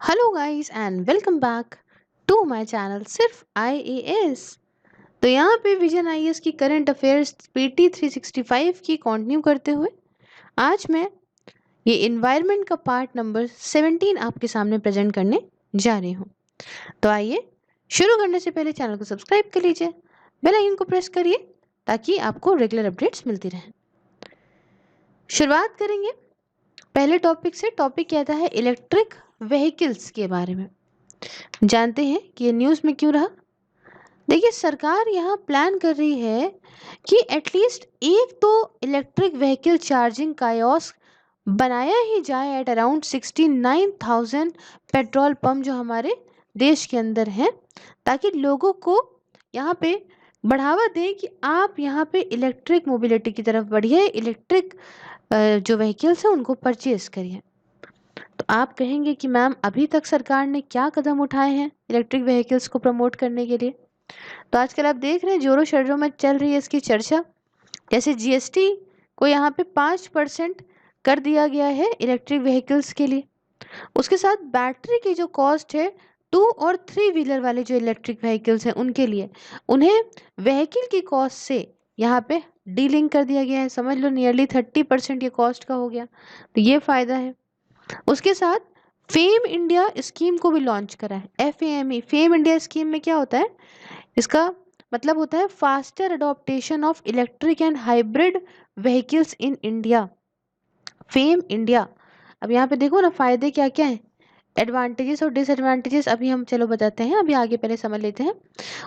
Hello guys and welcome back to my channel सिर्फ IAS. तो यहाँ पे विजन आईएएस की करंट अफेयर्स पीटी 365 की कंटिन्यू करते हुए आज मैं ये इन्वायरमेंट का पार्ट नंबर 17 आपके सामने प्रेजेंट करने जा रही हूँ। तो आइए शुरू करने से पहले चैनल को सब्सक्राइब कर लीजिए, बेल आइकन को प्रेस करिए ताकि आपको रेगुलर अपडेट्स मिलती रहें। शुरुआत करेंगे पहले टॉपिक से। टॉपिक कहता है इलेक्ट्रिक व्हीकल्स के बारे में। जानते हैं कि ये न्यूज़ में क्यों रहा। देखिए, सरकार यहाँ प्लान कर रही है कि एटलीस्ट एक तो इलेक्ट्रिक व्हीकल चार्जिंग कायोस्क बनाया ही जाए एट अराउंड 69,000 पेट्रोल पंप जो हमारे देश के अंदर हैं, ताकि लोगों को यहाँ पे बढ़ावा दें कि आप यहाँ पे इलेक्ट्रिक मोबिलिटी की तरफ बढ़िए, इलेक्ट्रिक जो व्हीकल्स हैं उनको परचेज करिए। तो आप कहेंगे कि मैम अभी तक सरकार ने क्या कदम उठाए हैं इलेक्ट्रिक व्हीकल्स को प्रमोट करने के लिए। तो आजकल आप देख रहे हैं जोरों शोरों में चल रही है इसकी चर्चा। जैसे जीएसटी को यहाँ पे 5% कर दिया गया है इलेक्ट्रिक व्हीकल्स के लिए। उसके साथ बैटरी की जो कॉस्ट है 2 और 3 व्हीलर वाले जो इलेक्ट्रिक व्हीकल्स हैं उनके लिए उन्हें व्हीकल की कॉस्ट से यहाँ पे डीलिंक कर दिया गया है। समझ लो नियरली 30% ये कॉस्ट का हो गया, तो ये फायदा है। उसके साथ फेम इंडिया स्कीम को भी लॉन्च करा है। FAME फेम इंडिया स्कीम में क्या होता है, इसका मतलब होता है faster adaptation of electric and hybrid vehicles in India. Fame India. अब यहाँ पे देखो ना फायदे क्या क्या है, एडवांटेजेस और डिसएडवांटेजेस अभी हम चलो बताते हैं, अभी आगे पहले समझ लेते हैं।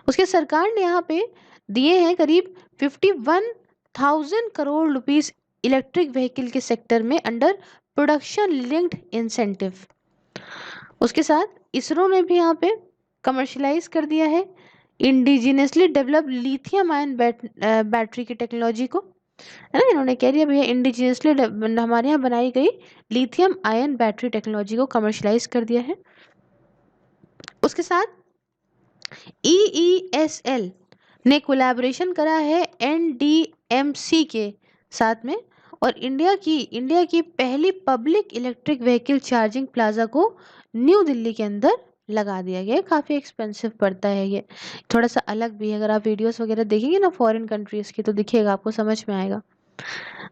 उसके सरकार ने यहाँ पे दिए हैं करीब 51,000 करोड़ रुपीस इलेक्ट्रिक व्हीकल के सेक्टर में अंडर प्रोडक्शन लिंक्ड इंसेंटिव। उसके साथ इसरो ने भी यहाँ पे कमर्शलाइज कर दिया है indigenously develop lithium ion battery की टेक्नोलॉजी को, है ना। इन्होंने कह दिया भैया इंडिजिनियसली हमारे यहाँ बनाई गई लिथियम आयन बैटरी टेक्नोलॉजी को कमर्शलाइज कर दिया है। उसके साथ EESL ने कोलैबोरेशन करा है NDMC के साथ में, और इंडिया की पहली public electric vehicle charging plaza को न्यू दिल्ली के अंदर लगा दिया गया है। काफ़ी एक्सपेंसिव पड़ता है ये, थोड़ा सा अलग भी है। अगर आप वीडियोस वगैरह देखेंगे ना फॉरेन कंट्रीज़ की तो दिखेगा, आपको समझ में आएगा।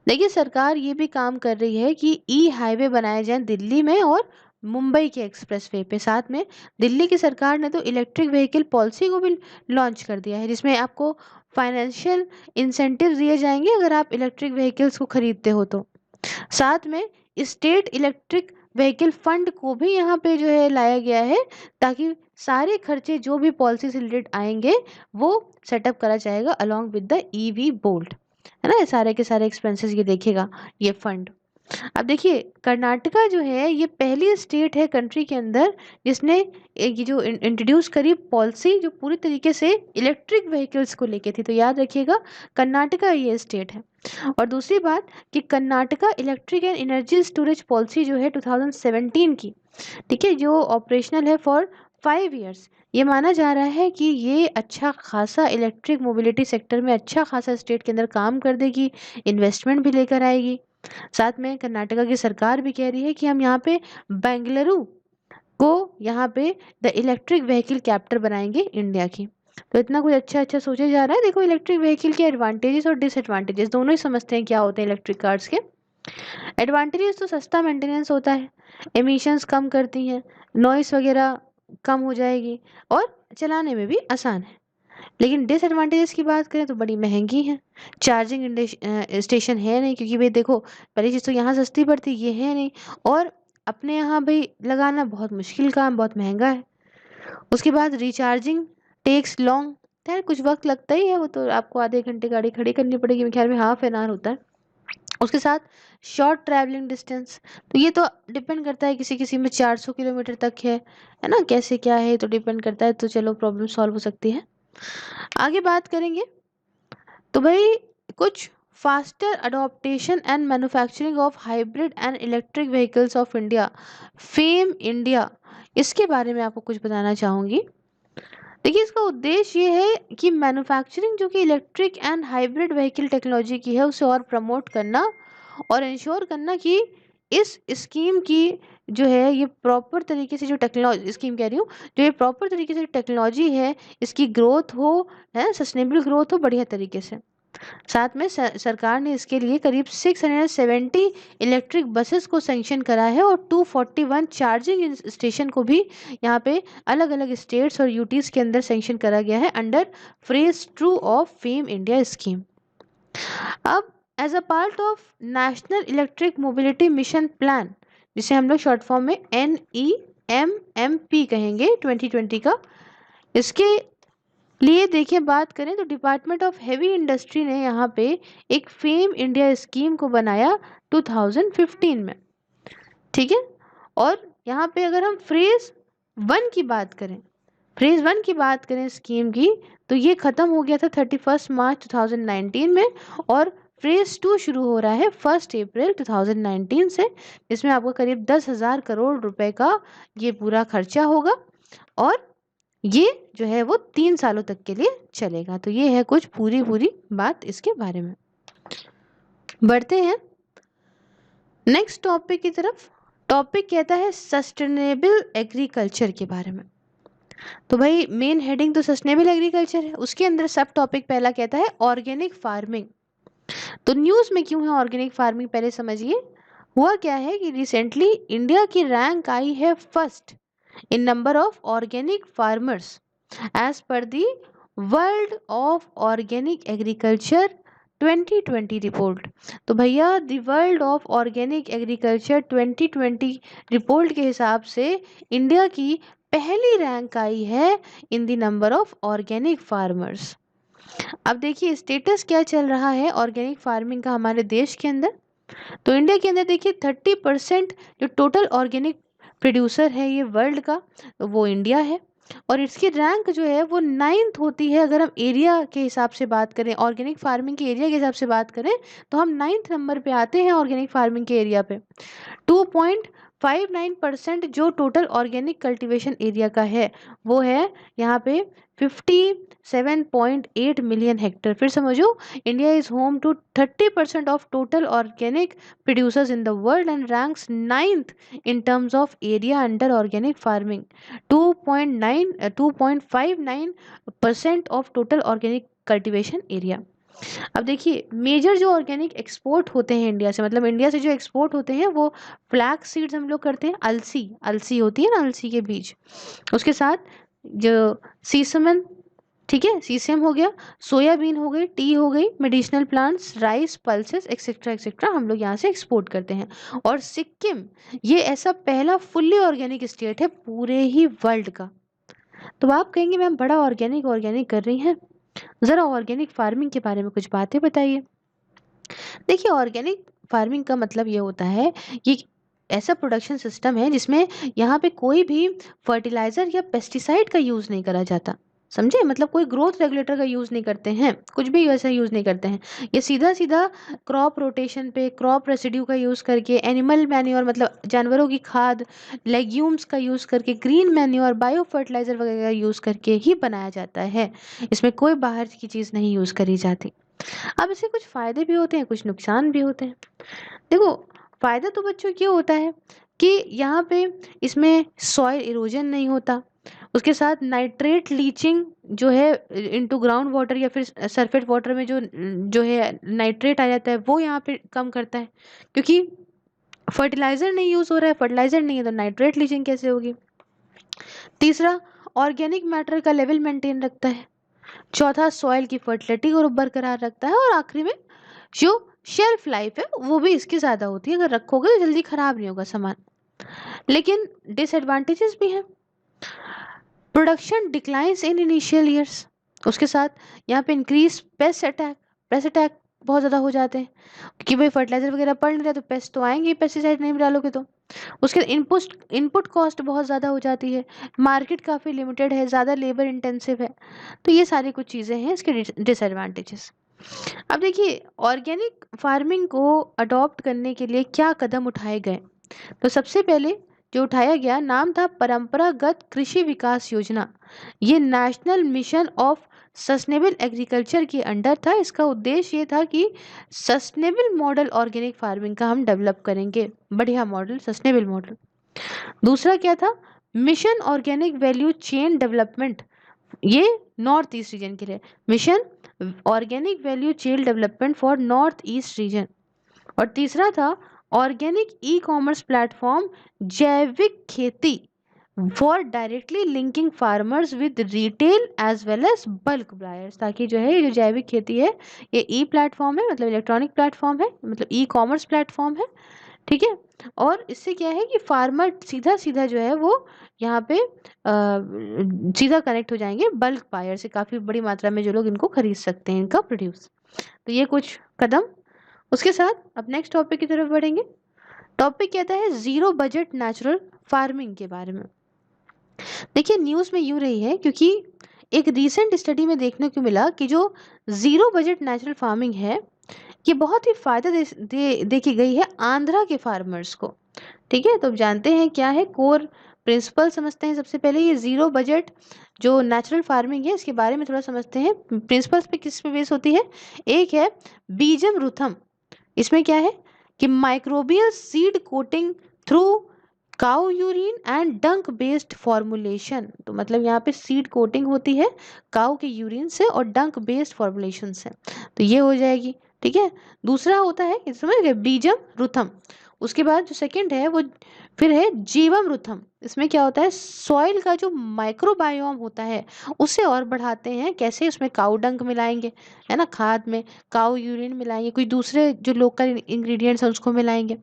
देखिए, सरकार ये भी काम कर रही है कि हाईवे बनाए जाएं दिल्ली में और मुंबई के एक्सप्रेसवे पे। साथ में दिल्ली की सरकार ने तो इलेक्ट्रिक व्हीकल पॉलिसी को भी लॉन्च कर दिया है, जिसमें आपको फाइनेंशियल इंसेंटिव दिए जाएंगे अगर आप इलेक्ट्रिक व्हीकल्स को खरीदते हो तो। साथ में स्टेट इलेक्ट्रिक व्हीकल फंड को भी यहाँ पे जो है लाया गया है, ताकि सारे खर्चे जो भी पॉलिसी से रिलेटेड आएंगे वो सेटअप करा जाएगा along with the EV bolt, है ना। ये सारे के सारे एक्सपेंसेस ये देखेगा ये फंड। अब देखिए, कर्नाटका जो है ये पहली स्टेट है कंट्री के अंदर जिसने एक ये जो इंट्रोड्यूस करी पॉलिसी जो पूरी तरीके से इलेक्ट्रिक व्हीकल्स को लेके थी। तो याद रखिएगा कर्नाटका ये स्टेट है। और दूसरी बात कि Karnataka electric and energy storage policy जो है 2017 की, ठीक है, जो ऑपरेशनल है फॉर 5 ईयर्स। ये माना जा रहा है कि ये अच्छा खासा इलेक्ट्रिक मोबिलिटी सेक्टर में अच्छा खासा स्टेट के अंदर काम कर देगी, इन्वेस्टमेंट भी लेकर आएगी। साथ में कर्नाटका की सरकार भी कह रही है कि हम यहाँ पे बेंगलुरु को यहाँ पे द इलेक्ट्रिक व्हीकल कैपिटल बनाएंगे इंडिया की। तो इतना कुछ अच्छा अच्छा सोचा जा रहा है। देखो, इलेक्ट्रिक व्हीकल के एडवांटेजेस और डिसएडवांटेजेस दोनों ही समझते हैं क्या होते हैं इलेक्ट्रिक कार्स के। एडवांटेजेस तो सस्ता मेंटेनेंस होता है, एमिशंस कम करती हैं, नॉइस वगैरह कम हो जाएगी और चलाने में भी आसान है। लेकिन डिसएडवांटेजेस की बात करें तो बड़ी महंगी है, चार्जिंग स्टेशन है नहीं, क्योंकि भाई देखो पहली चीज़ तो यहाँ सस्ती पड़ती ये है नहीं, और अपने यहाँ भाई लगाना बहुत मुश्किल काम, बहुत महंगा है। उसके बाद रिचार्जिंग टेक्स लॉन्ग, खैर कुछ वक्त लगता ही है, वो तो आपको आधे घंटे गाड़ी खड़ी करनी पड़ेगी, मेरे ख्याल में ½ एन आवर होता है। उसके साथ शॉर्ट ट्रैवलिंग डिस्टेंस, तो ये तो डिपेंड करता है, किसी किसी में 400 किलोमीटर तक है ना, कैसे क्या है तो डिपेंड करता है। तो चलो प्रॉब्लम सॉल्व हो सकती है। आगे बात करेंगे तो भाई कुछ faster adaptation and manufacturing of hybrid and electric vehicles of India, fame India, इसके बारे में आपको कुछ बताना चाहूँगी। देखिए, इसका उद्देश्य ये है कि मैन्युफैक्चरिंग जो कि electric and hybrid vehicle technology की है उसे और प्रमोट करना और इंश्योर करना कि इस स्कीम की जो है ये प्रॉपर तरीके से जो टेक्नोलॉजी स्कीम कह रही हूँ, जो ये प्रॉपर तरीके से टेक्नोलॉजी है इसकी ग्रोथ हो, है सस्टेनेबल ग्रोथ हो बढ़िया तरीके से। साथ में सरकार ने इसके लिए करीब 670 इलेक्ट्रिक बसेस को सैंक्शन करा है और 241 चार्जिंग स्टेशन को भी यहाँ पे अलग अलग स्टेट्स और यूटीज के अंदर सैंक्शन करा गया है under phase 2 of FAME India scheme. अब as a part of national electric mobility mission plan, जिसे हम लोग शॉर्ट फॉर्म में NEMMP कहेंगे 2020 का, इसके लिए देखिए बात करें तो डिपार्टमेंट ऑफ हेवी इंडस्ट्री ने यहाँ पे एक फेम इंडिया स्कीम को बनाया 2015 में, ठीक है। और यहाँ पे अगर हम फेज 1 की बात करें, फेज 1 की बात करें स्कीम की, तो ये खत्म हो गया था 31 मार्च 2019 में और फेज 2 शुरू हो रहा है 1 अप्रैल 2019 से, इसमें आपको करीब 10,000 करोड़ रुपए का ये पूरा खर्चा होगा और ये जो है वो 3 सालों तक के लिए चलेगा। तो ये है कुछ पूरी बात इसके बारे में। बढ़ते हैं नेक्स्ट टॉपिक की तरफ। टॉपिक कहता है सस्टेनेबल एग्रीकल्चर के बारे में। तो भाई मेन हेडिंग तो सस्टेनेबल एग्रीकल्चर है, उसके अंदर सब टॉपिक पहला कहता है ऑर्गेनिक फार्मिंग। तो न्यूज़ में क्यों है ऑर्गेनिक फार्मिंग, पहले समझिए। हुआ क्या है कि रिसेंटली इंडिया की रैंक आई है first in number of organic farmers as per the World of Organic Agriculture 2020 report. तो भैया the world of organic agriculture 2020 report के हिसाब से इंडिया की पहली रैंक आई है in the number of organic farmers. अब देखिए स्टेटस क्या चल रहा है ऑर्गेनिक फार्मिंग का हमारे देश के अंदर। तो इंडिया के अंदर देखिए 30% जो टोटल ऑर्गेनिक प्रोड्यूसर है ये वर्ल्ड का, वो इंडिया है। और इसकी रैंक जो है वो 9th होती है। अगर हम एरिया के हिसाब से बात करें, ऑर्गेनिक फार्मिंग के एरिया के हिसाब से बात करें, तो हम 9th नंबर पे आते हैं ऑर्गेनिक फार्मिंग के एरिया पे। 2.59% जो टोटल ऑर्गेनिक कल्टीवेशन एरिया का है वो है यहाँ पे 57.8 मिलियन हेक्टेयर। फिर समझो, India is home to 30% of total organic producers in the world and ranks 9th in terms of area under organic farming. 2.59% of total organic cultivation area. अब देखिए मेजर जो ऑर्गेनिक एक्सपोर्ट होते हैं India से, मतलब India से जो export होते हैं वो फ्लैक्स सीड्स हम लोग करते हैं, अलसी अलसी होती है ना, अलसी के बीज, उसके साथ जो सीसमन, ठीक है, सीसम हो गया, सोयाबीन हो गई, टी हो गई, medicinal plants, rice, pulses etcetera etcetera हम लोग यहाँ से एक्सपोर्ट करते हैं। और सिक्किम ये ऐसा पहला फुल्ली ऑर्गेनिक स्टेट है पूरे ही वर्ल्ड का। तो आप कहेंगे मैम बड़ा ऑर्गेनिक ऑर्गेनिक कर रही हैं, ज़रा ऑर्गेनिक फार्मिंग के बारे में कुछ बातें बताइए। देखिए ऑर्गेनिक फार्मिंग का मतलब ये होता है कि ऐसा प्रोडक्शन सिस्टम है जिसमें यहाँ पे कोई भी फर्टिलाइज़र या पेस्टिसाइड का यूज़ नहीं करा जाता, समझे, मतलब कोई ग्रोथ रेगुलेटर का यूज़ नहीं करते हैं, कुछ भी वैसा यूज़ नहीं करते हैं। ये सीधा सीधा क्रॉप रोटेशन पे क्रॉप रेसिड्यू का यूज़ करके, एनिमल मैन्योर मतलब जानवरों की खाद, लेग्यूम्स का यूज़ करके, ग्रीन मैन्योर, बायो फर्टिलाइज़र वगैरह का यूज़ करके ही बनाया जाता है। इसमें कोई बाहर की चीज़ नहीं यूज़ करी जाती। अब इसके कुछ फ़ायदे भी होते हैं, कुछ नुकसान भी होते हैं। देखो फ़ायदा तो बच्चों ये होता है कि यहाँ पे इसमें सॉइल इरोजन नहीं होता, उसके साथ नाइट्रेट लीचिंग जो है इनटू ग्राउंड वाटर या फिर सरफेस वाटर में जो है नाइट्रेट आ जाता है वो यहाँ पे कम करता है, क्योंकि फर्टिलाइज़र नहीं यूज़ हो रहा है, फर्टिलाइज़र नहीं है तो नाइट्रेट लीचिंग कैसे होगी। तीसरा, ऑर्गेनिक मैटर का लेवल मेंटेन रखता है। चौथा, सॉइल की फर्टिलिटी को बरकरार रखता है। और आखिरी में जो शेल्फ लाइफ है वो भी इसकी ज़्यादा होती है, अगर रखोगे तो जल्दी ख़राब नहीं होगा सामान। लेकिन डिसएडवांटेजेस भी हैं। Production declines in initial years, उसके साथ यहाँ पे इंक्रीज पेस्ट अटैक बहुत ज़्यादा हो जाते हैं, क्योंकि भाई फर्टिलाइज़र वगैरह पड़ नहीं रहा तो पेस्ट तो आएंगे ही, पेस्टिसाइड नहीं डालोगे तो। उसके इनपुट कॉस्ट बहुत ज़्यादा हो जाती है, मार्केट काफ़ी लिमिटेड है, ज़्यादा लेबर इंटेंसिव है। तो ये सारी कुछ चीज़ें हैं इसके डिसएडवांटेजेस। अब देखिए ऑर्गेनिक फार्मिंग को अडॉप्ट करने के लिए क्या कदम उठाए गए। तो सबसे पहले जो उठाया गया नाम था परंपरागत कृषि विकास योजना। ये national mission of sustainable agriculture के अंडर था। इसका उद्देश्य ये था कि सस्टेनेबल मॉडल ऑर्गेनिक फार्मिंग का हम डेवलप करेंगे, बढ़िया मॉडल, सस्टेनेबल मॉडल। दूसरा क्या था, mission organic value chain development, ये नॉर्थ ईस्ट रीजन के लिए, mission organic value chain development for north east region. और तीसरा था ऑर्गेनिक ई कॉमर्स प्लेटफॉर्म, जैविक खेती for directly linking farmers with retail as well as bulk buyers, ताकि जो है ये जो जैविक खेती है ये ई प्लेटफॉर्म है, मतलब इलेक्ट्रॉनिक प्लेटफॉर्म है, मतलब ई कॉमर्स प्लेटफॉर्म है, ठीक है। और इससे क्या है कि फार्मर सीधा सीधा जो है वो यहाँ पे सीधा कनेक्ट हो जाएंगे बल्क बायर से, काफ़ी बड़ी मात्रा में जो लोग इनको खरीद सकते हैं इनका प्रोड्यूस। तो ये कुछ कदम। उसके साथ अब नेक्स्ट टॉपिक की तरफ बढ़ेंगे। टॉपिक कहता है जीरो बजट नेचुरल फार्मिंग के बारे में। देखिए न्यूज़ में यूँ रही है क्योंकि एक रीसेंट स्टडी में देखने को मिला कि जो ज़ीरो बजट नेचुरल फार्मिंग है ये बहुत ही फ़ायदा देखी गई है आंध्रा के फार्मर्स को, ठीक है। तो अब जानते हैं क्या है कोर प्रिंसिपल, समझते हैं सबसे पहले ये ज़ीरो बजट जो नेचुरल फार्मिंग है इसके बारे में थोड़ा समझते हैं। प्रिंसिपल्स पे किस पे बेस होती है, एक है बीजम रुथम, इसमें क्या है कि microbial seed coating through cow urine and डंक बेस्ड फॉर्मुलेशन, तो मतलब यहाँ पे सीड कोटिंग होती है काउ के यूरिन से और डंक बेस्ड फॉर्मुलेशन से, तो ये हो जाएगी, ठीक है। दूसरा होता है समझ गए बीजम रुथम। उसके बाद जो सेकंड है वो फिर है जीवम रुथम, इसमें क्या होता है सॉइल का जो माइक्रोबायोम होता है उसे और बढ़ाते हैं, कैसे उसमें काउ डंक मिलाएंगे, है ना, खाद में काउ यूरिन मिलाएंगे, कोई दूसरे जो लोकल इंग्रेडिएंट्स हैं उसको मिलाएंगे,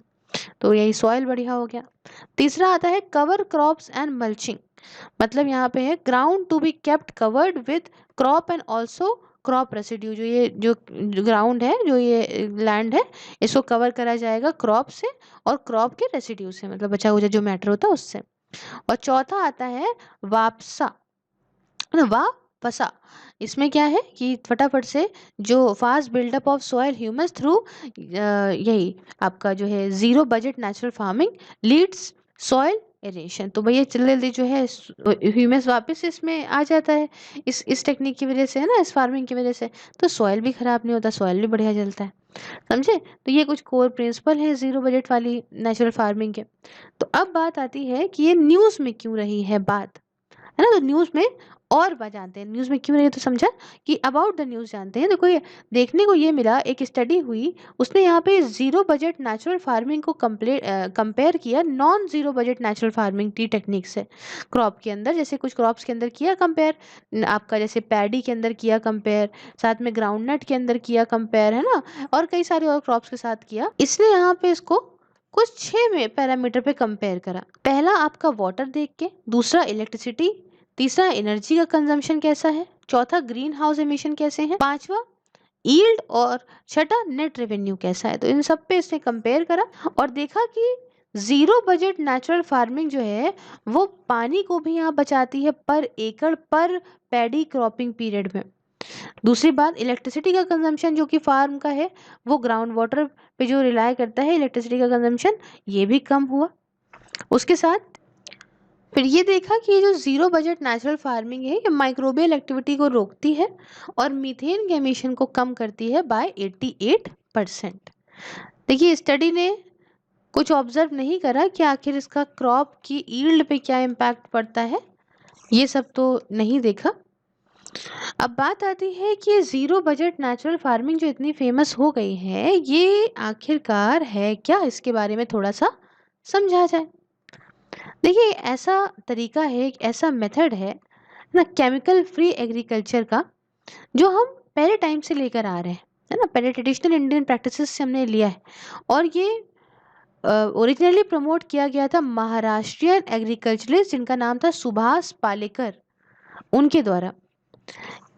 तो यही सॉइल बढ़िया हो गया। तीसरा आता है कवर क्रॉप्स एंड मल्चिंग, मतलब यहाँ पे है ground to be kept covered with crop and also crop residue, जो ये जो ग्राउंड है जो ये लैंड है इसको कवर करा जाएगा क्रॉप से और क्रॉप के रेसिड्यू से, मतलब बचा हुआ जो मैटर होता है उससे। और चौथा आता है वापसा, वापसा, इसमें क्या है कि फटाफट से जो fast buildup of soil humus through यही आपका जो है zero budget natural farming leads soil aeration, तो भैया जल्दी जो है ह्यूमस वापस इसमें आ जाता है इस टेक्निक की वजह से, है ना, इस फार्मिंग की वजह से, तो सॉइल भी खराब नहीं होता, सॉइल भी बढ़िया चलता है, समझे। तो ये कुछ कोर प्रिंसिपल है जीरो बजट वाली नेचुरल फार्मिंग के। तो अब बात आती है कि ये न्यूज़ में क्यों रही है बात, है ना, तो न्यूज़ में और बात जानते हैं न्यूज़ में क्यों रही है, तो समझा कि अबाउट द न्यूज़ जानते हैं। देखो ये देखने को ये मिला, एक स्टडी हुई उसने यहाँ पे जीरो बजट नेचुरल फार्मिंग को कंपेयर किया non zero budget natural farming T technique से। क्रॉप के अंदर जैसे कुछ क्रॉप्स के अंदर किया कंपेयर, आपका जैसे पैडी के अंदर किया कंपेयर, साथ में ग्राउंडनट के अंदर किया कंपेयर, है ना, और कई सारे और क्रॉप्स के साथ किया। इसने यहाँ पे इसको कुछ 6 में पैरामीटर पे कंपेयर करा। पहला आपका वाटर देख के, दूसरा इलेक्ट्रिसिटी, तीसरा एनर्जी का कंजम्पशन कैसा है, चौथा ग्रीन हाउस एमिशन कैसे हैं, पांचवा यील्ड और छठा नेट रेवेन्यू कैसा है। तो इन सब पे इसने कंपेयर करा और देखा कि जीरो बजट नेचुरल फार्मिंग जो है वो पानी को भी यहाँ बचाती है पर एकड़ पर पैडी क्रॉपिंग पीरियड में। दूसरी बात इलेक्ट्रिसिटी का कंजम्पशन जो कि फार्म का है वो ग्राउंड वाटर पे जो रिलाय करता है इलेक्ट्रिसिटी का कंजम्पशन ये भी कम हुआ। उसके साथ फिर ये देखा कि ये जो जीरो बजट नेचुरल फार्मिंग है ये माइक्रोबियल एक्टिविटी को रोकती है और मीथेन के एमिशन को कम करती है बाय 88%। देखिए स्टडी ने कुछ ऑब्जर्व नहीं करा कि आखिर इसका क्रॉप की यील्ड पे क्या इम्पैक्ट पड़ता है, ये सब तो नहीं देखा। अब बात आती है कि ये जीरो बजट नेचुरल फार्मिंग जो इतनी फेमस हो गई है ये आखिरकार है क्या, इसके बारे में थोड़ा सा समझा जाए। देखिए ऐसा तरीका है, एक ऐसा मेथड है ना केमिकल फ्री एग्रीकल्चर का जो हम पहले टाइम से लेकर आ रहे हैं, है ना, पहले ट्रेडिशनल इंडियन प्रैक्टिसेस से हमने लिया है और ये ओरिजिनली प्रमोट किया गया था महाराष्ट्रियन एग्रीकल्चरिस्ट जिनका नाम था सुभाष पालेकर, उनके द्वारा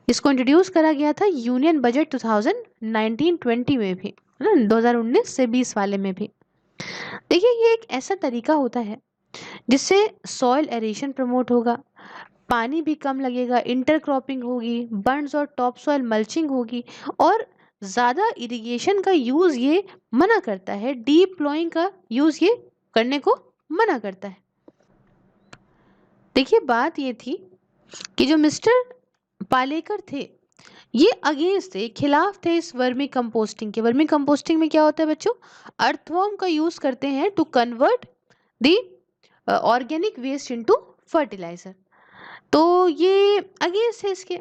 इसको इंट्रोड्यूस करा गया था यूनियन बजट 2019-20 में भी, है ना, 2019 से 20 वाले में भी। देखिए ये एक ऐसा तरीका होता है जिससे सॉइल एरेशन प्रमोट होगा, पानी भी कम लगेगा, इंटरक्रॉपिंग होगी, बर्न्स और टॉप सॉइल मल्चिंग होगी और ज़्यादा इरिगेशन का यूज़ ये मना करता है, डीप प्लॉइंग का यूज़ ये करने को मना करता है। देखिए बात ये थी कि जो मिस्टर पालेकर थे ये अगेंस्ट थे, खिलाफ थे इस वर्मी कंपोस्टिंग के। वर्मी कंपोस्टिंग में क्या होता है बच्चों, अर्थवॉर्म का यूज़ करते हैं to convert the organic waste into fertiliser. तो ये अगेंस्ट है इसके,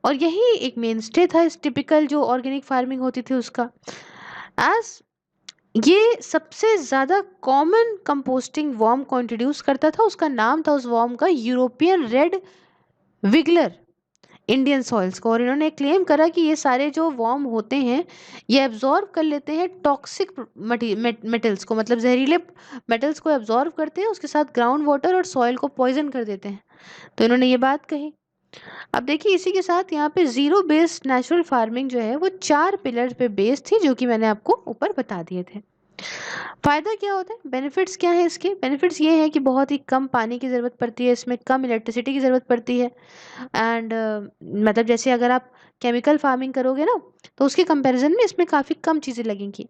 और यही एक मेन स्टे था इस टिपिकल जो ऑर्गेनिक फार्मिंग होती थी उसका। एज ये सबसे ज़्यादा कॉमन कंपोस्टिंग वर्म को इंट्रोड्यूस करता था, उसका नाम था उस वर्म का यूरोपियन रेड विगलर इंडियन सॉइल्स को। और इन्होंने क्लेम करा कि ये सारे जो वर्म होते हैं ये एब्जॉर्ब कर लेते हैं टॉक्सिक मेटल्स को, मतलब जहरीले मेटल्स को एब्जॉर्ब करते हैं, उसके साथ ग्राउंड वाटर और सॉइल को पॉइजन कर देते हैं। तो इन्होंने ये बात कही। अब देखिए इसी के साथ यहाँ पे जीरो बेस्ड नेचुरल फार्मिंग जो है वो 4 पिलर पे बेस्ड थी, जो कि मैंने आपको ऊपर बता दिए थे। फायदा क्या होता है, बेनिफिट्स क्या है इसके? बेनिफिट्स ये है कि बहुत ही कम पानी की ज़रूरत पड़ती है, इसमें कम इलेक्ट्रिसिटी की ज़रूरत पड़ती है। एंड मतलब जैसे अगर आप केमिकल फार्मिंग करोगे ना, तो उसके कंपैरिजन में इसमें काफ़ी कम चीज़ें लगेंगी।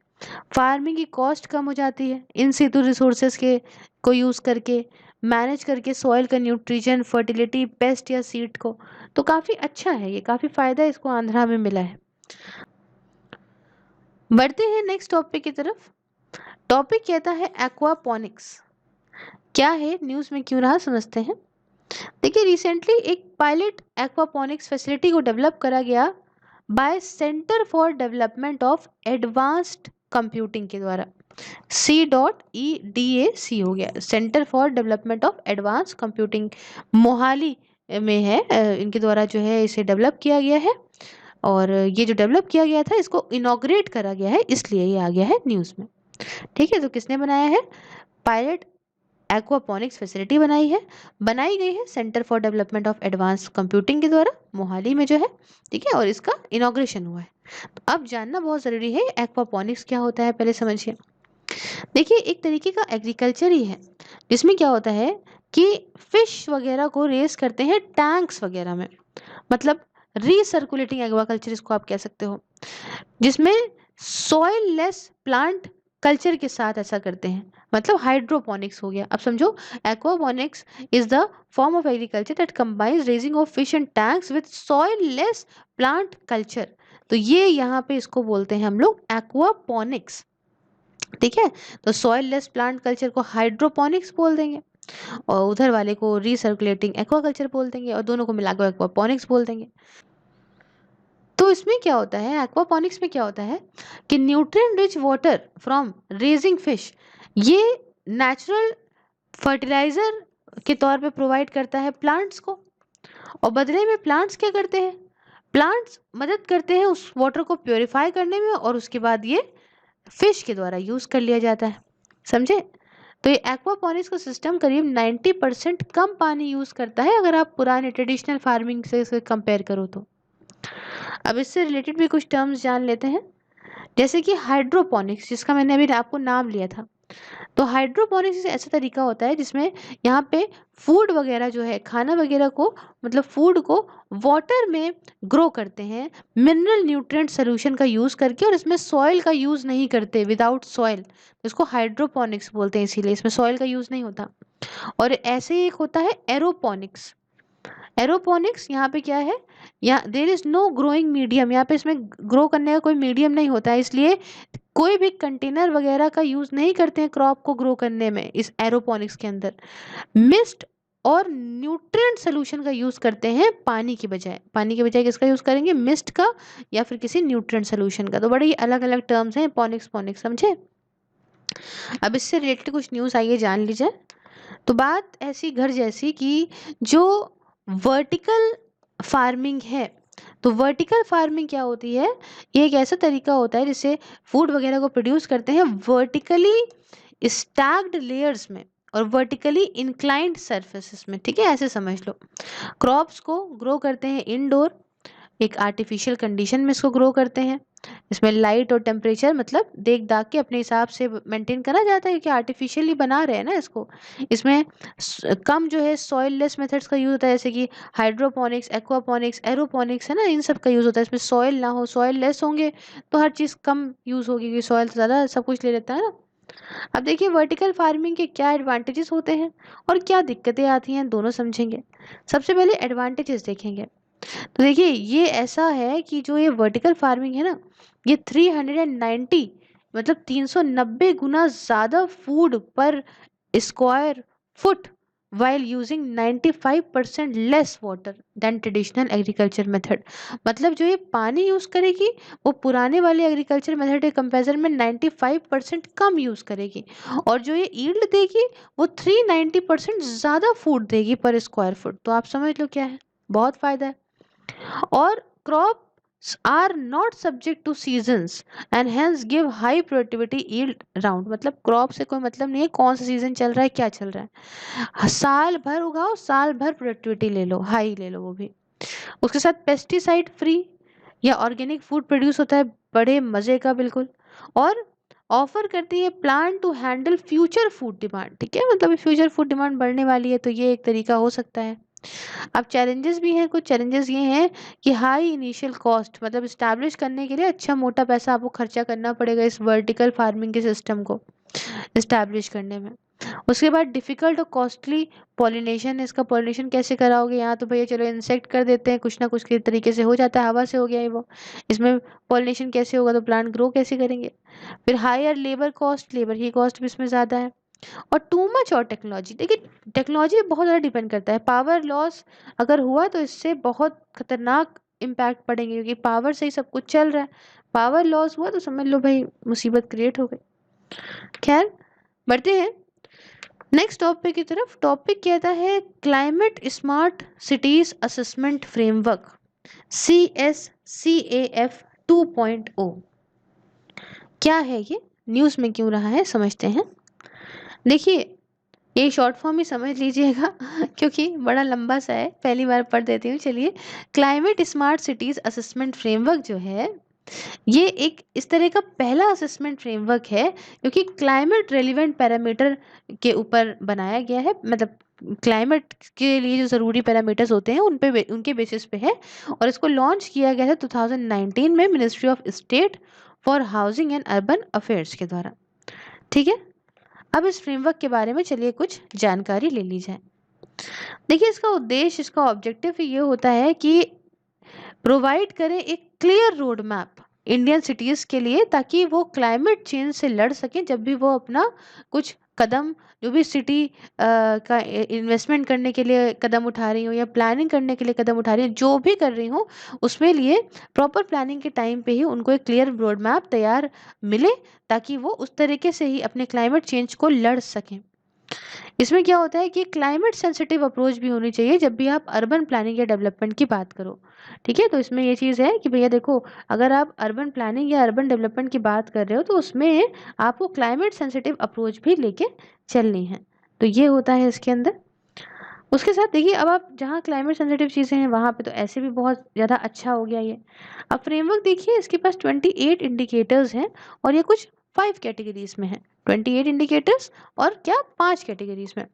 फार्मिंग की कॉस्ट कम हो जाती है इन सितु रिसोर्सेज के को यूज़ करके, मैनेज करके सॉइल का न्यूट्रिशन, फर्टिलिटी, पेस्ट या सीड को। तो काफ़ी अच्छा है ये, काफ़ी फ़ायदा इसको आंध्रा में मिला है। बढ़ते हैं नेक्स्ट टॉपिक की तरफ। टॉपिक कहता है एक्वापॉनिक्स। क्या है, न्यूज़ में क्यों रहा, समझते हैं। देखिए रिसेंटली एक पायलट एक्वापॉनिक्स फैसिलिटी को डेवलप करा गया bye centre for development of advanced computing के द्वारा। CEDAC हो गया, centre for development of advance computing, Mohali में है। इनके द्वारा जो है इसे डेवलप किया गया है, और ये जो डेवलप किया गया था इसको इनॉग्रेट करा गया है, इसलिए ये आ गया है न्यूज़ में। ठीक है, तो किसने बनाया है? पायलट एक्वापॉनिक्स फैसिलिटी बनाई गई है centre for development of advance computing के द्वारा, मोहाली में जो है। ठीक है, और इसका इनॉग्रेशन हुआ है। तो अब जानना बहुत ज़रूरी है एक्वापॉनिक्स क्या होता है, पहले समझिए। देखिए एक तरीके का एग्रीकल्चर ही है, जिसमें क्या होता है कि फिश वगैरह को रेस करते हैं टैंक्स वगैरह में, मतलब रीसर्कुलेटिंग एक्वाकल्चर इसको आप कह सकते हो, जिसमें सॉइल लेस प्लांट कल्चर के साथ ऐसा करते हैं, मतलब हाइड्रोपोनिक्स हो गया। अब समझो, aquaponics is the form of agriculture that combines raising of fish in tanks with soil less plant culture. तो ये यहाँ पे इसको बोलते हैं हम लोग एक्वापोनिक्स। ठीक है, तो सॉइल लेस प्लांट कल्चर को हाइड्रोपोनिक्स बोल देंगे, और उधर वाले को रीसर्कुलेटिंग एक्वाकल्चर बोल देंगे, और दोनों को मिलाकर एक्वापोनिक्स बोल देंगे। तो इसमें क्या होता है, एक्वापॉनिक्स में क्या होता है कि nutrient rich water from raising fish ये नेचुरल फर्टिलाइजर के तौर पे प्रोवाइड करता है प्लांट्स को, और बदले में प्लांट्स क्या करते हैं, प्लांट्स मदद करते हैं उस वाटर को प्योरीफाई करने में, और उसके बाद ये फिश के द्वारा यूज कर लिया जाता है। समझे? तो ये एक्वापॉनिक्स का सिस्टम करीब 90% कम पानी यूज करता है अगर आप पुराने ट्रेडिशनल फार्मिंग से कंपेयर करो तो। अब इससे रिलेटेड भी कुछ टर्म्स जान लेते हैं, जैसे कि हाइड्रोपोनिक्स, जिसका मैंने अभी आपको नाम लिया था। तो हाइड्रोपोनिक्स ऐसा तरीका होता है जिसमें यहाँ पे फूड वगैरह जो है, खाना वगैरह को, मतलब फूड को वाटर में ग्रो करते हैं मिनरल न्यूट्रिएंट सोल्यूशन का यूज़ करके, और इसमें सॉइल का यूज़ नहीं करते, विदाउट सॉइल। इसको हाइड्रोपोनिक्स बोलते हैं, इसीलिए इसमें सॉइल का यूज़ नहीं होता। और ऐसे ही एक होता है एरोपोनिक्स। एरोपोनिक्स यहाँ पे क्या है, यहाँ there is know growing medium, यहाँ पे इसमें ग्रो करने का कोई मीडियम नहीं होता है, इसलिए कोई भी कंटेनर वगैरह का यूज नहीं करते हैं क्रॉप को ग्रो करने में। इस एरोपोनिक्स के अंदर मिस्ट और न्यूट्रिएंट सोल्यूशन का यूज करते हैं पानी की बजाय। पानी के बजाय किसका यूज करेंगे, मिस्ट का या फिर किसी न्यूट्रिएंट सोल्यूशन का। तो बड़े ही अलग अलग टर्म्स हैं पोनिक्स पोनिक्स, समझे। अब इससे रिलेटेड कुछ न्यूज आइए जान लीजिए। तो बात ऐसी घर जैसी कि जो वर्टिकल फार्मिंग है, तो वर्टिकल फार्मिंग क्या होती है, ये एक ऐसा तरीका होता है जिससे फूड वगैरह को प्रोड्यूस करते हैं वर्टिकली स्टैक्ड लेयर्स में और वर्टिकली इंक्लाइंड सरफेसेस में। ठीक है, ऐसे समझ लो। क्रॉप्स को ग्रो करते हैं इंडोर, एक आर्टिफिशियल कंडीशन में इसको ग्रो करते हैं। इसमें लाइट और टेम्परेचर मतलब देख दाख के अपने हिसाब से मेंटेन करा जाता है, कि आर्टिफिशियली बना रहे हैं ना इसको। इसमें कम जो है सॉइल लेस मेथड्स का यूज होता है, जैसे कि हाइड्रोपोनिक्स, एक्वापोनिक्स, एरोपोनिक्स है ना, इन सब का यूज होता है। इसमें सॉइल ना हो, सॉइल लेस होंगे तो हर चीज़ कम यूज होगी, क्योंकि सॉइल तो ज़्यादा सब कुछ ले लेता है ना। अब देखिए वर्टिकल फार्मिंग के क्या एडवांटेजेस होते हैं और क्या दिक्कतें आती हैं, दोनों समझेंगे। सबसे पहले एडवांटेजेस देखेंगे। तो देखिए ये ऐसा है कि जो ये वर्टिकल फार्मिंग है ना, ये 390 मतलब 390 गुना ज़्यादा फूड पर square foot while using 95% less water than traditional agriculture method। मतलब जो ये पानी यूज करेगी वो पुराने वाले एग्रीकल्चर मेथड के कंपैरिजन में 95% कम यूज करेगी, और जो ये ईल्ड देगी वो 390% ज्यादा फूड देगी पर स्क्वायर फुट। तो आप समझ लो क्या है, बहुत फायदा है। और crops are not subject to seasons and hence give high productivity yield round। मतलब क्रॉप से कोई मतलब नहीं है कौन सा सीजन चल रहा है, क्या चल रहा है, साल भर उगाओ, साल भर प्रोडक्टिविटी ले लो, हाई ले लो वो भी। उसके साथ पेस्टिसाइड फ्री या ऑर्गेनिक फूड प्रोड्यूस होता है, बड़े मजे का बिल्कुल। और ऑफर करती है plan to handle future food demand. ठीक है, मतलब फ्यूचर फूड डिमांड बढ़ने वाली है तो ये एक तरीका हो सकता है। अब चैलेंजेस भी हैं, कुछ चैलेंजेस ये हैं कि हाई इनिशियल कॉस्ट, मतलब इस्टेब्लिश करने के लिए अच्छा मोटा पैसा आपको खर्चा करना पड़ेगा इस वर्टिकल फार्मिंग के सिस्टम को इस्टेब्लिश करने में। उसके बाद डिफिकल्ट और कॉस्टली पॉलिनेशन, इसका पॉलिनेशन कैसे कराओगे, यहाँ तो भैया चलो इंसेक्ट कर देते हैं, कुछ ना कुछ के तरीके से हो जाता है, हवा से हो गया है वो, इसमें पॉलिनेशन कैसे होगा, तो प्लांट ग्रो कैसे करेंगे। फिर हायर लेबर कॉस्ट, लेबर की कॉस्ट भी इसमें ज़्यादा है। और टू मच और टेक्नोलॉजी, देखिए टेक्नोलॉजी बहुत ज़्यादा डिपेंड करता है, पावर लॉस अगर हुआ तो इससे बहुत खतरनाक इम्पैक्ट पड़ेंगे, क्योंकि पावर से ही सब कुछ चल रहा है, पावर लॉस हुआ तो समझ लो भाई मुसीबत क्रिएट हो गई। खैर बढ़ते हैं नेक्स्ट टॉपिक की तरफ। टॉपिक कहता है climate smart cities assessment framework, CSCAF 2.0। क्या है ये, न्यूज़ में क्यों रहा है, समझते हैं। देखिए ये शॉर्ट फॉर्म ही समझ लीजिएगा क्योंकि बड़ा लंबा सा है, पहली बार पढ़ देती हूँ। चलिए, climate smart cities assessment framework जो है ये एक इस तरह का पहला असेसमेंट फ्रेमवर्क है जो कि क्लाइमेट रेलिवेंट पैरामीटर के ऊपर बनाया गया है, मतलब क्लाइमेट के लिए जो ज़रूरी पैरामीटर्स होते हैं उन पे उनके बेसिस पे है। और इसको लॉन्च किया गया था 2019 में ministry of state for housing and urban affairs के द्वारा। ठीक है, अब इस फ्रेमवर्क के बारे में चलिए कुछ जानकारी ले ली जाए। देखिए इसका उद्देश्य, इसका ऑब्जेक्टिव ये होता है कि प्रोवाइड करें एक clear road map Indian cities के लिए, ताकि वो क्लाइमेट चेंज से लड़ सकें जब भी वो अपना कुछ कदम, जो भी सिटी का इन्वेस्टमेंट करने के लिए कदम उठा रही हो या प्लानिंग करने के लिए कदम उठा रही हो, जो भी कर रही हो उसमें लिए प्रॉपर प्लानिंग के टाइम पे ही उनको एक क्लियर रोड मैप तैयार मिले, ताकि वो उस तरीके से ही अपने क्लाइमेट चेंज को लड़ सकें। इसमें क्या होता है कि क्लाइमेट सेंसिटिव अप्रोच भी होनी चाहिए जब भी आप अर्बन प्लानिंग या डेवलपमेंट की बात करो। ठीक है, तो इसमें ये चीज़ है कि भैया देखो, अगर आप अर्बन प्लानिंग या अर्बन डेवलपमेंट की बात कर रहे हो तो उसमें आपको क्लाइमेट सेंसिटिव अप्रोच भी लेके चलनी है, तो ये होता है इसके अंदर। उसके साथ देखिए, अब आप जहाँ क्लाइमेट सेंसिटिव चीज़ें हैं वहाँ पे तो ऐसे भी बहुत ज़्यादा अच्छा हो गया ये। अब फ्रेमवर्क देखिए, इसके पास 28 इंडिकेटर्स हैं और ये कुछ 5 कैटेगरीज में है। 28 इंडिकेटर्स और क्या 5 कैटेगरीज में।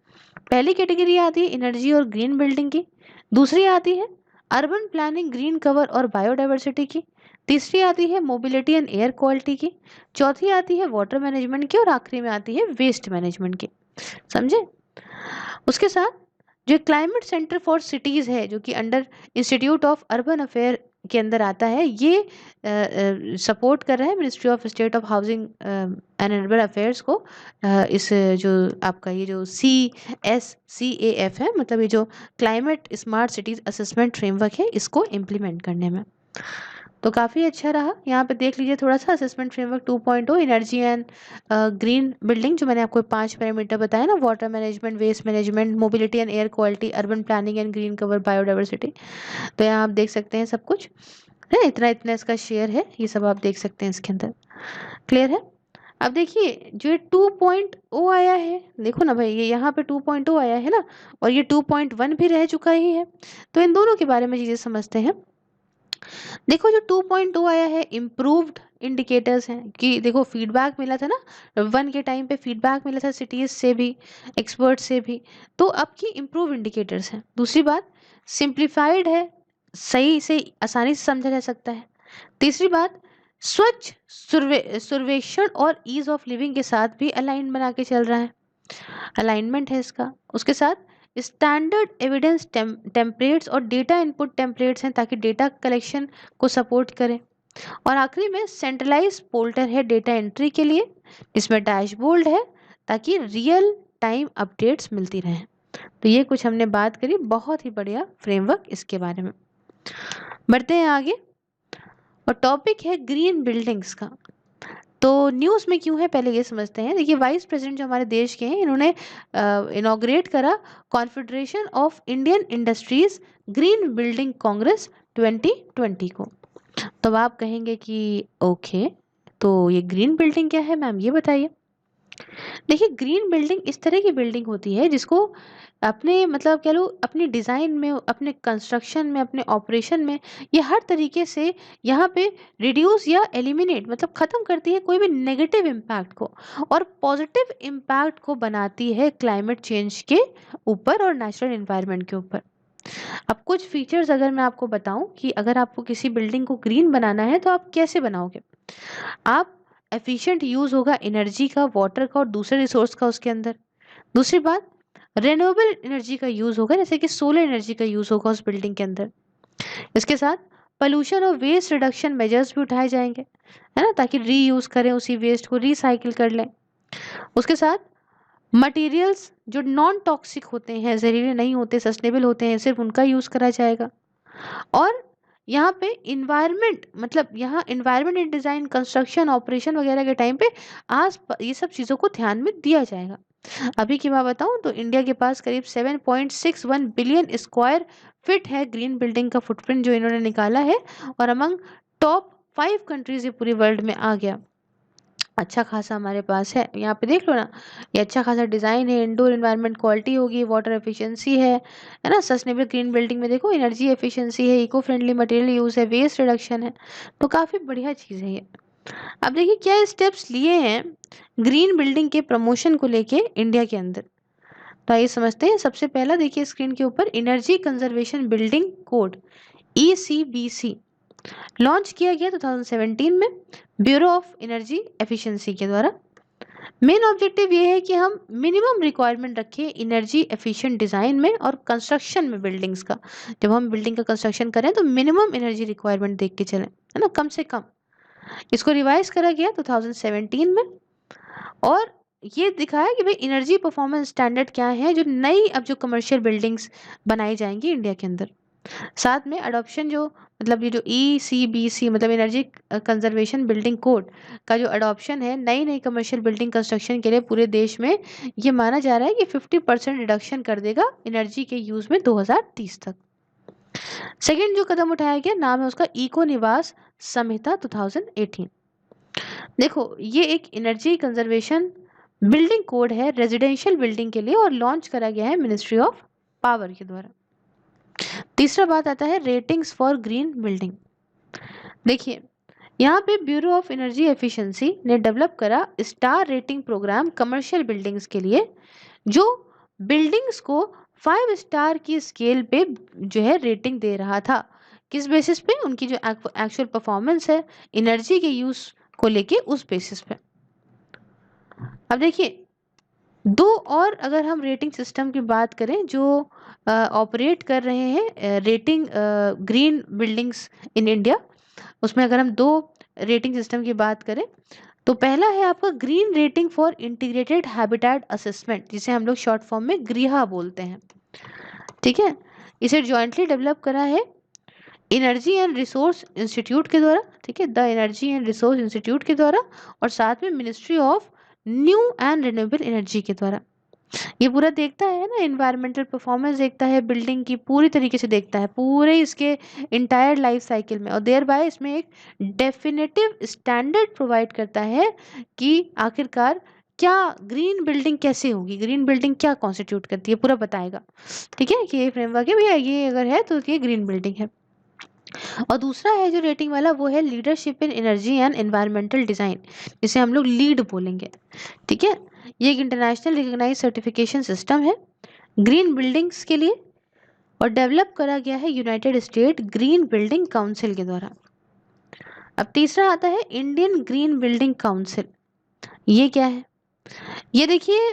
पहली कैटेगरी आती है एनर्जी और ग्रीन बिल्डिंग की, दूसरी आती है अर्बन प्लानिंग, ग्रीन कवर और बायोडाइवर्सिटी की, तीसरी आती है मोबिलिटी एंड एयर क्वालिटी की, चौथी आती है वाटर मैनेजमेंट की और आखिरी में आती है वेस्ट मैनेजमेंट की। समझे। उसके साथ जो क्लाइमेट सेंटर फॉर सिटीज़ है जो कि under institute of urban affair के अंदर आता है, ये सपोर्ट कर रहा है ministry of state of housing and urban affairs को। इस जो आपका ये जो CSCAF है, मतलब ये जो climate smart cities assessment framework है, इसको इम्प्लीमेंट करने में। तो काफ़ी अच्छा रहा। यहाँ पे देख लीजिए थोड़ा सा assessment framework 2.0, energy and green building, जो मैंने आपको 5 पैरामीटर बताया ना, water management, waste management, mobility and air quality, urban planning and green cover, biodiversity. तो यहाँ आप देख सकते हैं सब कुछ है, इतना इतना इसका शेयर है, ये सब आप देख सकते हैं इसके अंदर। क्लियर है। अब देखिए जो ये 2.0 आया है, देखो ना भाई, ये यहाँ पे 2.0 आया है ना, और ये 2.1 भी रह चुका ही है, तो इन दोनों के बारे में चीज़ें समझते हैं। देखो जो 2.2 आया है, इम्प्रूव्ड इंडिकेटर्स हैं कि देखो फीडबैक मिला था ना, 1 के टाइम पे फीडबैक मिला था सिटीज से भी, एक्सपर्ट से भी, तो अब की इम्प्रूव इंडिकेटर्स हैं। दूसरी बात, सिंप्लीफाइड है, सही से आसानी से समझा जा सकता है। तीसरी बात, स्वच्छ सर्वेक्षण और ईज ऑफ लिविंग के साथ भी अलाइन बना के चल रहा है, अलाइनमेंट है इसका। उसके साथ स्टैंडर्ड एविडेंस टेम्पलेट्स और डेटा इनपुट टेम्पलेट्स हैं ताकि डेटा कलेक्शन को सपोर्ट करें। और आखिरी में सेंट्रलाइज पोर्टल है डेटा एंट्री के लिए, जिसमें डैशबोर्ड है ताकि रियल टाइम अपडेट्स मिलती रहें। तो ये कुछ हमने बात करी, बहुत ही बढ़िया फ्रेमवर्क इसके बारे में। बढ़ते हैं आगे, और टॉपिक है ग्रीन बिल्डिंग्स का। तो न्यूज़ में क्यों है पहले ये समझते हैं। देखिए, वाइस प्रेसिडेंट जो हमारे देश के हैं, इन्होंने इनॉग्रेट करा confederation of Indian industries green building Congress 2020 को। तो आप कहेंगे कि ओके, तो ये ग्रीन बिल्डिंग क्या है मैम, ये बताइए। देखिए, ग्रीन बिल्डिंग इस तरह की बिल्डिंग होती है जिसको अपने मतलब कह लो अपनी डिज़ाइन में, अपने कंस्ट्रक्शन में, अपने ऑपरेशन में, ये हर तरीके से यहाँ पे रिड्यूस या एलिमिनेट मतलब ख़त्म करती है कोई भी नेगेटिव इम्पैक्ट को, और पॉजिटिव इम्पैक्ट को बनाती है क्लाइमेट चेंज के ऊपर और नेचुरल इन्वायरमेंट के ऊपर। अब कुछ फीचर्स अगर मैं आपको बताऊं कि अगर आपको किसी बिल्डिंग को ग्रीन बनाना है तो आप कैसे बनाओगे। आप एफिशिएंट यूज़ होगा एनर्जी का, वाटर का और दूसरे रिसोर्स का उसके अंदर। दूसरी बात, रिन्यूएबल एनर्जी का यूज़ होगा, जैसे कि सोलर एनर्जी का यूज़ होगा उस बिल्डिंग के अंदर। इसके साथ पोल्यूशन और वेस्ट रिडक्शन मेजर्स भी उठाए जाएंगे, है ना, ताकि रीयूज़ करें उसी वेस्ट को, रिसाइकिल कर लें। उसके साथ मटेरियल्स जो नॉन टॉक्सिक होते हैं, जहरीले नहीं होते, सस्टेनेबल होते हैं, सिर्फ उनका यूज़ करा जाएगा। और यहाँ पे इन्वायरमेंट मतलब यहाँ इन्वायरमेंट इन डिज़ाइन, कंस्ट्रक्शन, ऑपरेशन वगैरह के टाइम पे आस ये सब चीज़ों को ध्यान में दिया जाएगा। अभी की बात बताऊँ तो इंडिया के पास करीब 7.61 बिलियन स्क्वायर फीट है ग्रीन बिल्डिंग का फुटप्रिंट जो इन्होंने निकाला है, और अमंग टॉप 5 कंट्रीज ये पूरी वर्ल्ड में आ गया। अच्छा खासा हमारे पास है, यहाँ पे देख लो ना, ये अच्छा खासा डिज़ाइन है, इंडोर इन्वायरमेंट क्वालिटी होगी, वाटर एफिशिएंसी है ना, सस्टेनेबल ग्रीन बिल्डिंग में देखो एनर्जी एफिशिएंसी है, इको फ्रेंडली मटेरियल यूज़ है, वेस्ट रिडक्शन है, तो काफ़ी बढ़िया चीज़ है ये। अब देखिए क्या स्टेप्स लिए हैं ग्रीन बिल्डिंग के प्रमोशन को लेके इंडिया के अंदर। तो आइए समझते हैं। सबसे पहला देखिए स्क्रीन के ऊपर, energy conservation building code ECBC launch किया गया 2017 में ब्यूरो ऑफ एनर्जी एफिशिएंसी के द्वारा। मेन ऑब्जेक्टिव ये है कि हम मिनिमम रिक्वायरमेंट रखें एनर्जी एफिशिएंट डिज़ाइन में और कंस्ट्रक्शन में बिल्डिंग्स का। जब हम बिल्डिंग का कंस्ट्रक्शन करें तो मिनिमम एनर्जी रिक्वायरमेंट देख के चलें, है ना, कम से कम। इसको रिवाइज करा गया 2017 में, और ये दिखाया कि भाई एनर्जी परफॉर्मेंस स्टैंडर्ड क्या है जो नई अब जो कमर्शियल बिल्डिंग्स बनाई जाएंगी इंडिया के अंदर। साथ में अडॉप्शन जो मतलब ये जो ECBC मतलब एनर्जी कंजर्वेशन बिल्डिंग कोड का जो अडॉप्शन है नई नई कमर्शियल बिल्डिंग कंस्ट्रक्शन के लिए पूरे देश में, ये माना जा रहा है कि 50% रिडक्शन कर देगा एनर्जी के यूज़ में 2030 तक। सेकेंड जो कदम उठाया गया, नाम है उसका इको निवास संहिता 2018। देखो ये एक एनर्जी कंजर्वेशन बिल्डिंग कोड है रेजिडेंशियल बिल्डिंग के लिए, और लॉन्च करा गया है मिनिस्ट्री ऑफ पावर के द्वारा। तीसरा बात आता है रेटिंग्स फॉर ग्रीन बिल्डिंग। देखिए यहाँ पे ब्यूरो ऑफ एनर्जी एफिशिएंसी ने डेवलप करा star rating programme commercial buildings के लिए, जो बिल्डिंग्स को 5 स्टार की स्केल पे जो है रेटिंग दे रहा था। किस बेसिस पे, उनकी जो एक्चुअल परफॉर्मेंस है एनर्जी के यूज को लेके, उस बेसिस पे। अब देखिए दो और अगर हम रेटिंग सिस्टम की बात करें जो ऑपरेट कर रहे हैं rating green buildings in India, उसमें अगर हम दो रेटिंग सिस्टम की बात करें तो पहला है आपका green rating for integrated habitat assessment, जिसे हम लोग शॉर्ट फॉर्म में ग्रीहा बोलते हैं। ठीक है, इसे जॉइंटली डेवलप करा है एनर्जी एंड रिसोर्स इंस्टीट्यूट के द्वारा। ठीक है, the energy and resource institute के द्वारा, और साथ में ministry of new and renewable energy के द्वारा। ये पूरा देखता है ना, एनवायरमेंटल परफॉर्मेंस देखता है, बिल्डिंग की पूरी तरीके से देखता है पूरे इसके इंटायर लाइफ साइकिल में, और देयर बाय इसमें एक डेफिनेटिव स्टैंडर्ड प्रोवाइड करता है कि आखिरकार क्या ग्रीन बिल्डिंग कैसे होगी, ग्रीन बिल्डिंग क्या कॉन्स्टिट्यूट करती है, पूरा बताएगा। ठीक है, कि ये फ्रेमवर्क है भैया, ये अगर है तो ये ग्रीन बिल्डिंग है। और दूसरा है जो रेटिंग वाला, वो है leadership in energy and environmental design, जिसे हम लोग लीड बोलेंगे। ठीक है, ये एक इंटरनेशनल रिकॉग्नाइज सर्टिफिकेशन सिस्टम है ग्रीन बिल्डिंग्स के लिए, और डेवलप करा गया है United state green building council के द्वारा। अब तीसरा आता है इंडियन ग्रीन बिल्डिंग काउंसिल। ये क्या है, ये देखिए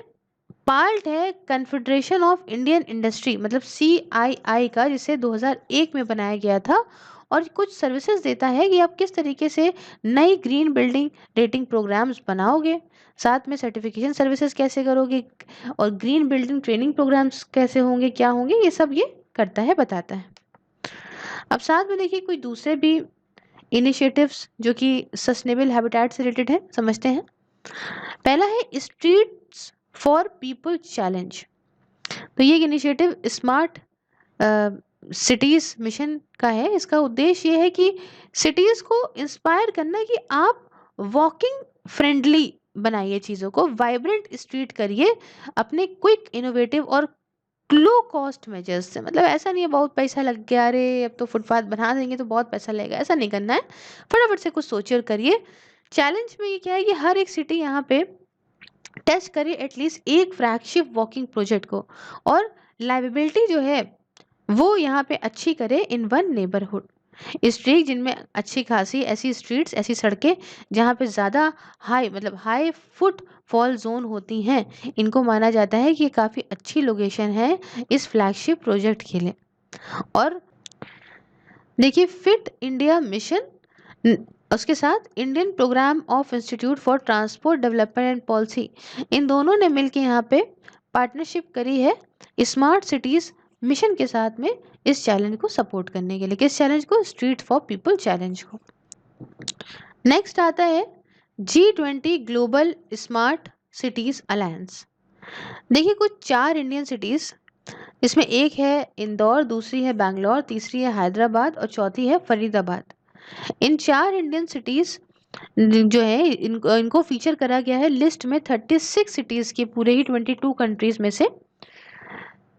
पार्ट है कन्फेडरेशन ऑफ इंडियन इंडस्ट्री मतलब CII का, जिसे 2001 में बनाया गया था, और कुछ सर्विसेज देता है कि आप किस तरीके से नई ग्रीन बिल्डिंग रेटिंग प्रोग्राम्स बनाओगे, साथ में सर्टिफिकेशन सर्विसेज कैसे करोगे और ग्रीन बिल्डिंग ट्रेनिंग प्रोग्राम्स कैसे होंगे, क्या होंगे, ये सब ये करता है, बताता है। अब साथ में देखिए कोई दूसरे भी इनिशिएटिव्स जो कि सस्टेनेबल हैबिटेट से रिलेटेड है, समझते हैं। पहला है स्ट्रीट्स फॉर पीपल चैलेंज। तो ये इनिशिएटिव स्मार्ट सिटीज मिशन का है। इसका उद्देश्य ये है कि सिटीज को इंस्पायर करना कि आप वॉकिंग फ्रेंडली बनाइए, चीज़ों को वाइब्रेंट स्ट्रीट करिए अपने क्विक इनोवेटिव और लो कॉस्ट मेजर्स से। मतलब ऐसा नहीं है बहुत पैसा लग गया, अरे अब तो फुटपाथ बना देंगे तो बहुत पैसा लगेगा, ऐसा नहीं करना है। फटाफट से कुछ सोचिए और करिए। चैलेंज में ये क्या है कि हर एक सिटी यहाँ पे टेस्ट करे एटलीस्ट एक फ्लैगशिप वॉकिंग प्रोजेक्ट को, और लाइवेबिलिटी जो है वो यहाँ पे अच्छी करे इन वन नेबरहुड। स्ट्रीट जिनमें अच्छी खासी ऐसी स्ट्रीट्स, ऐसी सड़कें जहाँ पे ज़्यादा हाई मतलब हाई फुट फॉल जोन होती हैं, इनको माना जाता है कि ये काफ़ी अच्छी लोकेशन है इस फ्लैगशिप प्रोजेक्ट के लिए। और देखिए फिट इंडिया मिशन, उसके साथ Indian program of institute for transport development and policy, इन दोनों ने मिलकर यहाँ पे पार्टनरशिप करी है स्मार्ट सिटीज मिशन के साथ में इस चैलेंज को सपोर्ट करने के लिए। किस चैलेंज को? स्ट्रीट फॉर पीपल चैलेंज को। नेक्स्ट आता है G20 global smart cities alliance. देखिए कुछ 4 इंडियन सिटीज, इसमें एक है इंदौर, दूसरी है बैंगलोर, तीसरी है हैदराबाद और चौथी है फरीदाबाद। इन 4 इंडियन सिटीज जो है इनको फीचर करा गया है लिस्ट में 36 सिटीज के पूरे ही 22 कंट्रीज में से,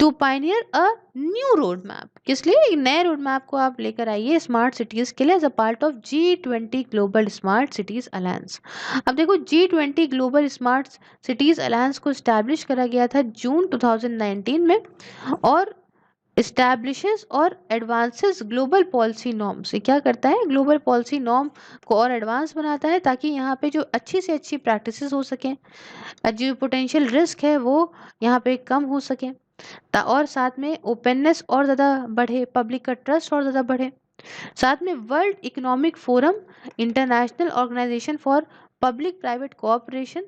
to pioneer a new road map. किस लिए? एक नए रोड मैप को आप लेकर आइए स्मार्ट सिटीज के लिए as a part of G20 global smart cities alliance. अब देखो G20 global smart cities alliance को स्टैब्लिश करा गया था जून 2019 में, और इस्टेब्लिशेस और एडवांसेस ग्लोबल पॉलिसी नॉर्म्स। क्या करता है? ग्लोबल पॉलिसी नॉर्म को और एडवांस बनाता है ताकि यहाँ पे जो अच्छी से अच्छी प्रैक्टिसेस हो सकें, जो पोटेंशियल रिस्क है वो यहाँ पे कम हो सके, और साथ में ओपननेस और ज़्यादा बढ़े, पब्लिक का ट्रस्ट और ज़्यादा बढ़े। साथ में world economic forum, international organisation for public private cooperation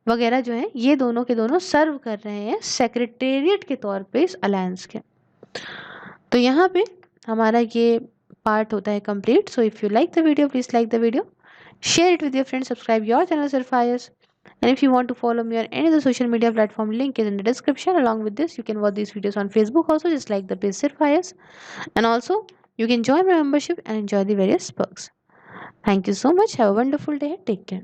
वगैरह जो है, ये दोनों के दोनों सर्व कर रहे हैं सेक्रेटेरिएट के तौर पे इस अलायंस के। तो यहाँ पे हमारा ये पार्ट होता है complete. So if you like the video please like the video, share it with your friends, subscribe your channel Surfires, and if you want to follow me on any other social media platform, link is in the description. Along with this, you can watch these videos on Facebook also, just like the page Surfires, and also you can join my membership and enjoy the various perks. Thank you so much. Have a wonderful day. Take care.